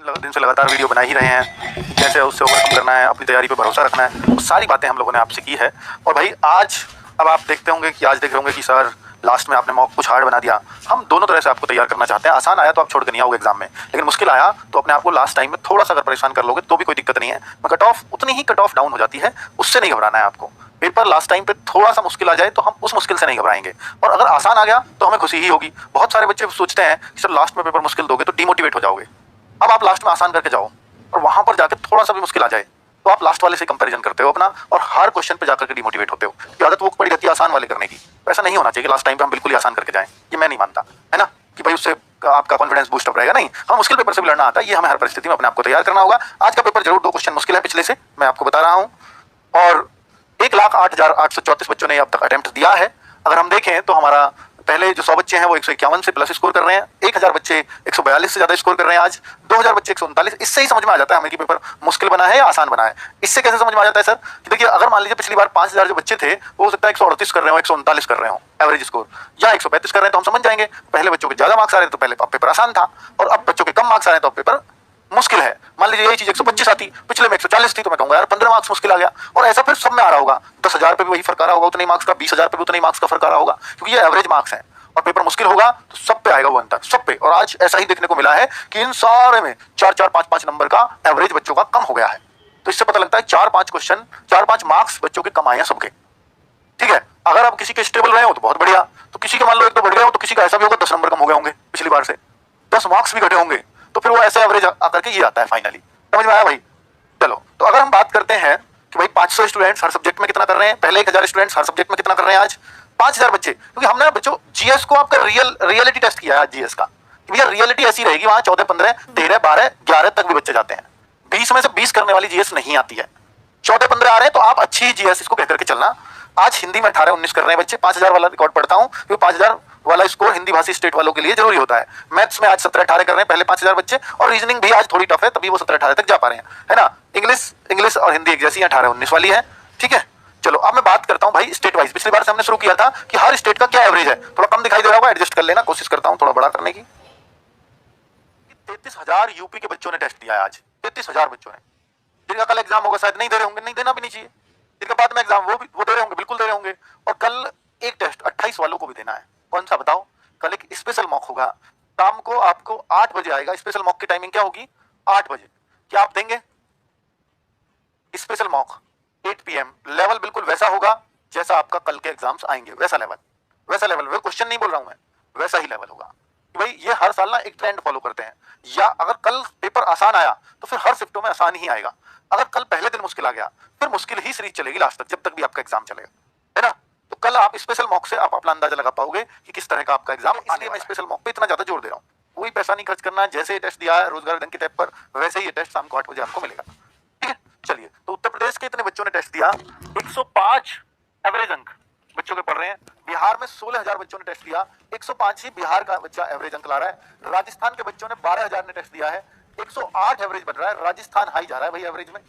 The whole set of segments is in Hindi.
दिन से लगातार वीडियो बना ही रहे हैं, कैसे उससे ओवरकम करना है, अपनी तैयारी पे भरोसा रखना है, वो सारी बातें हम लोगों ने आपसे की है। और भाई आज अब आप देखते होंगे कि आज देख रहे होंगे कि सर लास्ट में आपने मॉक कुछ हार्ड बना दिया। हम दोनों तरह से आपको तैयार करना चाहते हैं। आसान आया तो आप छोड़ के नहीं आओगे एग्जाम में, लेकिन मुश्किल आया तो अपने आप को लास्ट टाइम में थोड़ा सा अगर परेशान कर लोगे तो भी कोई दिक्कत नहीं है। कट ऑफ उतनी ही कट ऑफ डाउन हो जाती है, उससे नहीं घबराना है आपको। पेपर लास्ट टाइम पे थोड़ा सा मुश्किल आ जाए तो हम उस मुश्किल से नहीं घबराएंगे, और अगर आसान आ गया तो हमें खुशी ही होगी। बहुत सारे बच्चे सोचते हैं कि सर लास्ट में पेपर मुश्किल दोगे तो डिमोटिवेट हो जाओगे। अब आप लास्ट में आसान करके जाओ और वहां पर जाकर थोड़ा सा भी मुश्किल आ जाए तो आप लास्ट वाले से कंपैरिजन करते हो अपना, और हर क्वेश्चन पे जाकर के डिमोटिवेट होते हो। कि आदत वो पड़ी रहती है आसान वाले करने की। ऐसा नहीं होना चाहिए कि लास्ट टाइम पे हम बिल्कुल ही आसान करके जाएं, ये मैं नहीं मानता, है ना। कि भाई उससे आपका कॉन्फिडेंस बूस्ट अप रहेगा, नहीं। हम मुश्किल पेपर से भी लड़ना आता है, ये हमें हर परिस्थिति में अपने आपको तैयार करना होगा। आज का पेपर जरूर 2 क्वेश्चन मुश्किल है पिछले से, मैं आपको बता रहा हूँ। और 1,08,834 बच्चों ने अब तक अटेम्प्ट दिया है। अगर हम देखें तो हमारा पहले जो 100 बच्चे हैं वो 151 से प्लस स्कोर कर रहे हैं, 1000 बच्चे 142 से ज्यादा स्कोर कर रहे हैं आज, 2000 बच्चे 139। इससे ही समझ में आ जाता है हमें कि पेपर मुश्किल बना है या आसान बना है। इससे कैसे समझ में आ जाता है सर कि देखिए, अगर मान लीजिए पिछली बार 5000 जो बच्चे थे वो हो सकता है 138 कर रहे हो, 139 कर रहे हो एवरेज स्कोर, या 135 कर रहे हैं, तो हम समझ जाएंगे पहले बच्चों के ज्यादा मार्क्स आ रहे हैं तो पहले पेपर आसान था, और अब बच्चों के कम मार्क्स आ रहे हैं तो पेपर मुश्किल है। मान लीजिए यही चीज 125 आती, पिछले में 140 थी, तो मैं कहूंगा यार 15 मार्क्स मुश्किल आ गया। और ऐसा फिर सब में आ रहा होगा। 10,000 पे भी वही फर्क आ रहा होगा उतने मार्क्स का, 20,000 पे भी उतने मार्क्स का फर्क आ रहा होगा, क्योंकि ये एवरेज मार्क्स हैं। और पेपर मुश्किल होगा तो सब पे आएगा वो अंतर, सब पे। और आज ऐसा ही देखने को मिला है कि इन सारे में 4-4, 5-5 नंबर का एवरेज बच्चों का कम हो गया है। तो इससे पता लगता है 4-5 क्वेश्चन, 4-5 मार्क्स बच्चों के कम आए हैं सबके। ठीक है, अगर आप किसी के स्टेबल रहे हो तो बहुत बढ़िया, तो किसी के मान लो 1 तो बढ़ गए हो, तो किसी का ऐसा भी होगा 10 नंबर कम हो गए होंगे पिछली बार से, 10 मार्क्स भी घटे होंगे, तो फिर वो ऐसे एवरेज आकर के ये आता है फाइनली। समझ में आया भाई? चलो, तो अगर हम बात करते हैं कि भाई 500 स्टूडेंट्स हर सब्जेक्ट में कितना कर रहे हैं, पहले 1000 स्टूडेंट्स हर सब्जेक्ट में कितना कर रहे हैं, आज 5000 बच्चे। क्योंकि हमने बच्चों जीएस को आपका रियलिटी टेस्ट किया है आज जीएस का। भैया रियलिटी ऐसी रहेगी, वहां 14, 15, 13, 12, 11 तक भी बच्चे जाते हैं। 20 में से 20 करने वाली जीएस नहीं आती है। 14, 15 आ रहे हैं तो आप अच्छी जीएस इसको कहकर के चलना। आज हिंदी में 18, 19 कर रहे हैं बच्चे। 5000 वाला रिकॉर्ड पढ़ता हूं, क्योंकि 5000 वाला स्कोर हिंदी भाषी स्टेट वालों के लिए जरूरी होता है। मैथ्स में आज 17, 18 कर रहे हैं पहले 5000 बच्चे, और रीजनिंग भी आज थोड़ी टफ है, तभी वो 17, 18 तक जा पा रहे हैं, है ना। इंग्लिश और हिंदी एक जैसी 18, 19 वाली है। ठीक है, चलो अब मैं बात करता हूं भाई स्टेट वाइज। पिछली बार से हमने शुरू किया था कि हर स्टेट का क्या एवरेज है। थोड़ा कम दिखाई दे रहा होगा, एडजस्ट कर लेना, कोशिश करता हूं थोड़ा बड़ा करने की। 33,000 यूपी के बच्चों ने टेस्ट दिया है आज, 33,000 बच्चों ने। जिनका कल एग्जाम होगा शायद नहीं दे रहे होंगे, नहीं देना भी नहीं चाहिए। जिनका बाद में एग्जाम वो दे रहे होंगे, बिल्कुल दे रहे होंगे। और कल एक टेस्ट 28 वालों को भी देना है। कौन सा बताओ? कल एक स्पेशल मॉक होगा, शाम को आपको 8 बजे आएगा। स्पेशल मॉक की टाइमिंग क्या होगी? 8 बजे। क्या आप देंगे स्पेशल मॉक? 8 PM। लेवल बिल्कुल वैसा होगा जैसा आपका कल के एग्जाम्स आएंगे, वैसा लेवल, वो क्वेश्चन नहीं बोल रहा हूं मैं, वैसा ही लेवल होगा। भाई ये हर साल ना एक ट्रेंड फॉलो करते हैं, या अगर कल पेपर आसान आया तो फिर हर शिफ्टों में आसान ही आएगा। अगर कल पहले दिन मुश्किल आ गया फिर मुश्किल ही सीरीज चलेगी लास्ट तक, जब तक भी आपका एग्जाम चलेगा, है ना। तो कल आप स्पेशल मॉक से आप अपना अंदाजा लगा पाओगे कि किस तरह का आपका एग्जाम। इसलिए मैं स्पेशल मॉक पे इतना ज्यादा जोर दे रहा हूँ। कोई पैसा नहीं खर्च करना, जैसे ये टेस्ट दिया है रोजगार दिन की टैब पर, वैसे ही ये टेस्ट शाम को 8 बजे आपको मिलेगा। ठीक है, चलिए। तो उत्तर प्रदेश के इतने बच्चों ने टेस्ट दिया, 105 एवरेज अंक बच्चों के पढ़ रहे हैं। बिहार में 16,000 बच्चों ने टेस्ट दिया, 105 ही बिहार का बच्चा एवरेज अंक ला रहा है। राजस्थान के बच्चों ने 12,000 ने टेस्ट दिया है, 108 एवरेज बन रहा है। राजस्थान हाई जा रहा है भाई एवरेज में।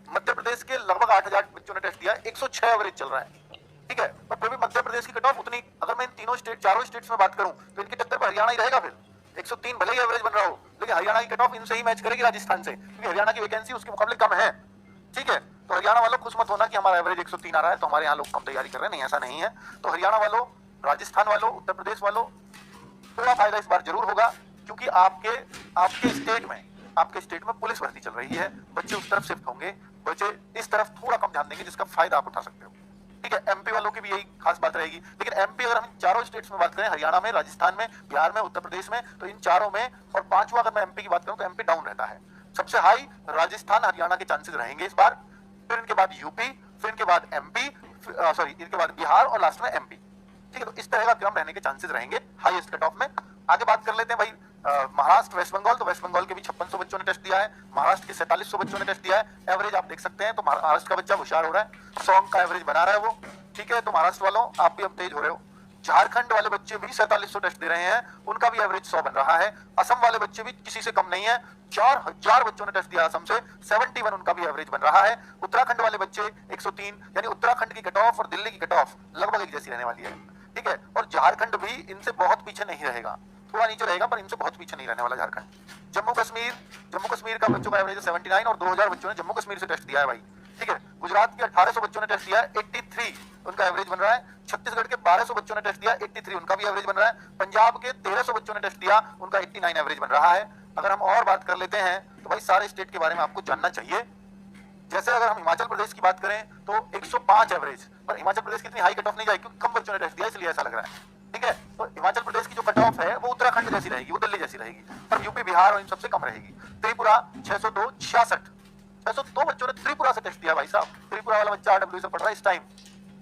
मध्य प्रदेश के लगभग 8,000 बच्चों ने टेस्ट दिया, 106 एवरेज चल रहा है। ठीक है, पर फिर भी मध्य प्रदेश की कट ऑफ उतनी, अगर मैं इन चारों स्टेट्स में बात करूं तो इनकी टक्कर पर हरियाणा ही रहेगा। फिर 103 भले ही एवरेज बन रहा हो, लेकिन हरियाणा की कट ऑफ इनसे ही मैच करेगी राजस्थान से, क्योंकि हरियाणा की वैकेंसी उसके मुकाबले कम है। ठीक है, तो हरियाणा वालों खुश मत होना कि हमारा एवरेज 103 आ रहा है तो हमारे यहाँ लोग कम तैयारी कर रहे हैं, नहीं, ऐसा नहीं है। तो हरियाणा वालों, राजस्थान वालों, उत्तर प्रदेश वालों, थोड़ा फायदा इस बार जरूर होगा, क्योंकि आपके स्टेट में पुलिस भर्ती चल रही है। बच्चे उस तरफ शिफ्ट होंगे, बच्चे इस तरफ थोड़ा कम ध्यान देंगे, जिसका फायदा आप उठा सकते हो। ठीक है, एमपी वालों की भी यही खास बात रहेगी। लेकिन एमपी अगर हम चारों स्टेट्स में बात करें, हरियाणा में, राजस्थान में, बिहार में, उत्तर प्रदेश में, तो इन चारों में, और पांचवा अगर मैं एमपी की बात करूं तो एमपी डाउन रहता है। सबसे हाई राजस्थान, हरियाणा के चांसेस रहेंगे इस बार, फिर इनके बाद यूपी, फिर इनके बाद एमपी, इनके बाद बिहार, और लास्ट में एमपी। ठीक है, तो इस तरह का क्रम रहने के चांसेस रहेंगे हाईएस्ट कट ऑफ में। आगे बात कर लेते हैं भाई महाराष्ट्र, वेस्ट बंगाल। तो वेस्ट बंगाल के भी 5600 बच्चों ने टेस्ट दिया है, महाराष्ट्र के 4700 बच्चों ने टेस्ट दिया है। एवरेज आप देख सकते हैं, तो महाराष्ट्र का बच्चा होशियार हो रहा है, 100 का एवरेज बना रहा है वो। ठीक है, तो महाराष्ट्र वालों आप भी अब तेज हो रहे हो। झारखंड वाले बच्चे भी 4700 टेस्ट दे रहे हैं, उनका भी एवरेज 100 बन रहा है। असम वाले बच्चे भी किसी से कम नहीं है, 4000 बच्चों ने टेस्ट दिया असम से, 71 उनका भी एवरेज बन रहा है। उत्तराखंड वाले बच्चे 103, यानी उत्तराखंड की कट ऑफ और दिल्ली की कट ऑफ लगभग एक जैसी रहने वाली है। ठीक है, और झारखंड भी इनसे बहुत पीछे नहीं रहेगा। थोड़ा नीचे रहेगा पर इनसे बहुत पीछे नहीं रहने वाला झारखंड। जम्मू कश्मीर का बच्चों का एवरेज 79 और 2000 बच्चों ने जम्मू कश्मीर से टेस्ट दिया है भाई, ठीक है। गुजरात के 1800 बच्चों ने टेस्ट दिया है, 83 उनका एवरेज बन रहा है। छत्तीसगढ़ के 1200 बच्चों ने टेस्ट दिया, 83 उनका भी एवरेज बन रहा है। पंजाब के 1300 बच्चों ने टेस्ट दिया, उनका 89 एवरेज बन रहा है। अगर हम और बात कर लेते हैं तो भाई सारे स्टेट के बारे में आपको जानना चाहिए। जैसे अगर हम हिमाचल प्रदेश की बात करें तो 105 एवरेज, पर हिमाचल प्रदेश की इतनी हाई कट ऑफ नहीं जाएगी क्योंकि कम बच्चों ने टेस्ट दिया इसलिए ऐसा लग रहा है, ठीक है। तो हिमाचल प्रदेश की जो कट ऑफ है वो उत्तराखंड जैसी रहेगी, वो दिल्ली जैसी रहेगी, पर यूपी बिहार और इन सबसे कम रहेगी। त्रिपुरा 602, 602 बच्चों ने त्रिपुरा से टेस्ट दिया भाई साहब। त्रिपुरा वाला बच्चा RW से पढ़ रहा है इस टाइम,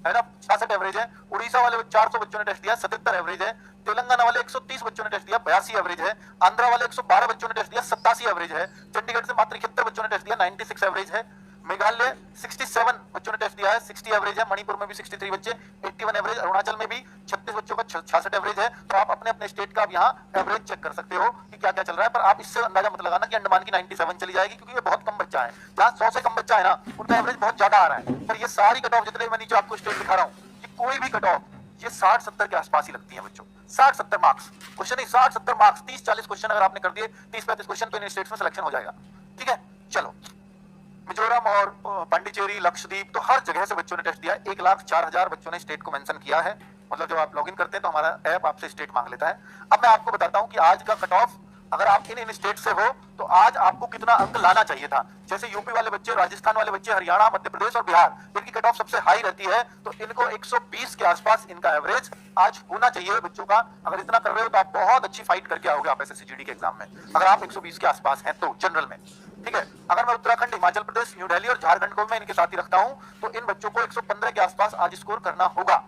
है ना, 66 एवरेज है। उड़ीसा वाले 400 बच्चों ने टेस्ट दिया, 77 एवरेज है। तेलंगाना वाले 130 बच्चों ने टेस्ट दिया, 82 एवरेज है। आंध्रा वाले 112 बच्चों ने टेस्ट दिया, 87 एवरेज है। चंडीगढ़ से मात्र 71 बच्चों ने टेस्ट दिया, 96 एवरेज है। मेघालय 67 बच्चों ने टेस्ट दिया है, 60 एवरेज है। मणिपुर में भी 63 बच्चे, 81 एवरेज। अरुणाचल में भी 36 बच्चों का 66 एवरेज है। तो आप अपने अपने स्टेट का अब यहाँ एवरेज चेक कर सकते हो कि क्या क्या चल रहा है, पर आप इससे अंदाजा मत लगाना कि अंडमान की 97 चली जाएगी, क्योंकि ये बहुत कम बच्चा है। जहाँ 100 से कम बच्चा है ना, उनका एवरेज बहुत ज्यादा आ रहा है। पर ये सारी कट ऑफ जितने मैं नीचे आपको स्टेट दिखा रहा हूँ, कि कोई भी कट ऑफ ये 60-70 के आसपास ही लगती है बच्चों। 60-70 मार्क्स क्वेश्चन नहीं, 60-70 मार्क्स, 30-40 क्वेश्चन अगर आपने कर दिए, 30-35 क्वेश्चन तो इन स्टेट्स में सिलेक्शन हो जाएगा, ठीक है। चलो, मिजोरम और पांडिचेरी, लक्षद्वीप, तो हर जगह से बच्चों ने टेस्ट दिया। 1,04,000 बच्चों ने स्टेट को मेंशन किया है। मतलब जब आप लॉगिन करते हैं तो हमारा ऐप आपसे स्टेट मांग लेता है। अब मैं आपको बताता हूं कि आज का कट ऑफ, अगर आप इन स्टेट से हो तो आज आपको कितना अंक लाना चाहिए था। जैसे यूपी वाले बच्चे, राजस्थान वाले बच्चे, हरियाणा, मध्य प्रदेश और बिहार, इनकी कट ऑफ सबसे हाई रहती है, तो इनको 120 के आसपास इनका एवरेज आज होना चाहिए बच्चों का। अगर इतना कर रहे हो तो आप बहुत अच्छी फाइट करके आओगे आप SSC GD के एग्जाम में, अगर आप 120 के आसपास हैं तो जनरल में, ठीक है। अगर मैं उत्तराखंड, हिमाचल प्रदेश, न्यू दिल्ली और झारखंड को मैं इनके साथ ही रखता हूं, तो इन बच्चों को 115 के आसपास आज स्कोर करना होगा।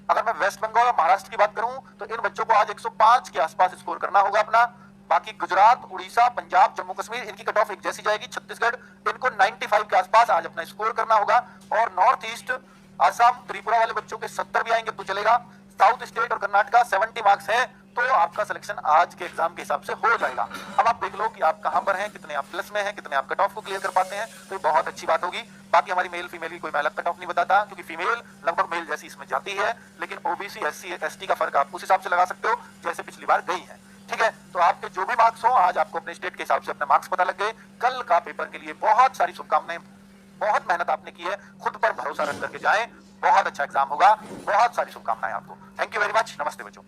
अगर मैं वेस्ट बंगाल और महाराष्ट्र की बात करूं तो इन बच्चों को आज 105 के आसपास स्कोर करना होगा अपना। बाकी गुजरात, उड़ीसा, पंजाब, जम्मू कश्मीर, इनकी कट ऑफ एक जैसी जाएगी। छत्तीसगढ़, इनको 95 के आसपास आज अपना स्कोर करना होगा। और नॉर्थ ईस्ट, असम, त्रिपुरा वाले बच्चों के 70 भी आएंगे तो चलेगा। साउथ स्टेट और कर्नाटका 70 मार्क्स है, तो आपका सिलेक्शन आज के एग्जाम के हिसाब से हो जाएगा। अब आप देख लो कि आप कहां पर हैं, कितने आप प्लस में हैं, कितने आप कट ऑफ को क्लियर कर पाते हैं, तो बहुत अच्छी बात होगी। बाकी हमारी मेल फीमेल की कोई मैं अलग कट ऑफ नहीं बताता, क्योंकि फीमेल लगभग मेल जैसी इसमें जाती है, लेकिन OBC, SC, ST का फर्क आप उस हिसाब से लगा सकते हो जैसे पिछली बार गई है, ठीक है। तो आपके जो भी मार्क्स हो, आज आपको अपने स्टेट के हिसाब से अपने मार्क्स पता लग गए। कल का पेपर के लिए बहुत सारी शुभकामनाएं, बहुत मेहनत आपने की है, खुद पर भरोसा रख करके जाएं, बहुत अच्छा एग्जाम होगा। बहुत सारी शुभकामनाएं आपको। थैंक यू वेरी मच, नमस्ते बच्चों।